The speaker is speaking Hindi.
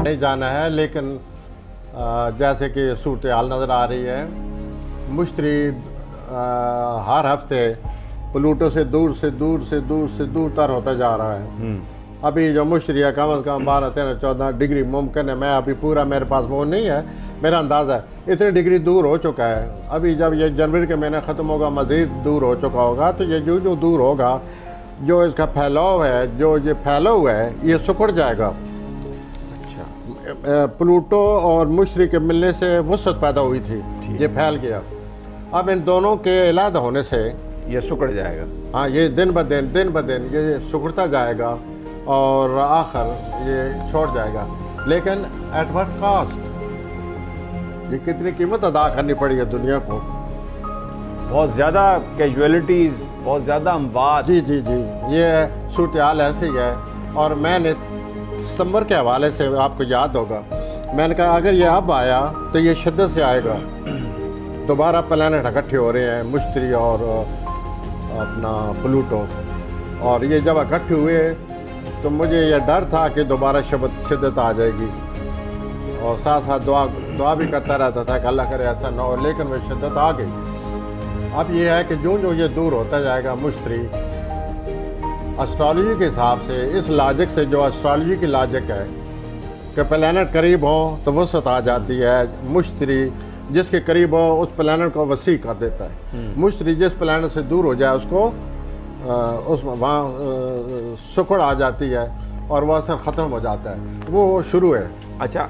नहीं जाना है, लेकिन जैसे कि सूरत हाल नज़र आ रही है, मुश्तरी हर हफ्ते प्लूटो से दूर से दूर से दूर से दूर तर होता जा रहा है। अभी जो मुश्तरी है कम अज़ कम 12, 13, 14 डिग्री मुमकिन है। मैं अभी पूरा मेरे पास वो नहीं है, मेरा अंदाज़ा है इतने डिग्री दूर हो चुका है। अभी जब ये जनवरी के महीने ख़त्म होगा मज़ीद दूर हो चुका होगा। तो ये जो जो दूर होगा, जो इसका फैलाव है, जो ये फैला हुआ है, ये सिकुड़ जाएगा। अच्छा, प्लूटो और मुश्तरी के मिलने से वसअत पैदा हुई थी, ये फैल गया। अब इन दोनों के अलग होने से ये सिकुड़ जाएगा। हाँ, ये दिन ब दिन ये सिकुड़ता जाएगा और आखिर ये छोड़ जाएगा। लेकिन एट व्हाट कॉस्ट? ये कितनी कीमत अदा करनी पड़ी है दुनिया को। बहुत ज़्यादा कैजुअलिटीज़, बहुत ज़्यादा अमवात। जी जी जी, ये सूरत हाल ऐसी है। और मैंने सितंबर के हवाले से, आपको याद होगा, मैंने कहा अगर ये अब आया तो ये शिद्दत से आएगा। दोबारा प्लैनेट इकट्ठे हो रहे हैं, मुश्तरी और अपना प्लूटो, और ये जब इकट्ठे हुए तो मुझे ये डर था कि दोबारा शिद्दत आ जाएगी। और साथ साथ दुआ भी करता रहता था कि अल्लाह करे ऐसा ना हो, लेकिन वह शिद्दत आ गई। अब ये है कि जो जो ये दूर होता जाएगा मुश्तरी, एस्ट्रोलॉजी के हिसाब से, इस लॉजिक से, जो एस्ट्रोलॉजी की लॉजिक है कि प्लैनेट करीब हो तो वसअत आ जाती है। मुश्तरी जिसके करीब हो उस प्लैनेट को वसी कर देता है। मुश्तरी जिस प्लैनेट से दूर हो जाए उसको वहाँ सिकुड़ आ जाती है और वह असर ख़त्म हो जाता है। वो शुरू है। अच्छा,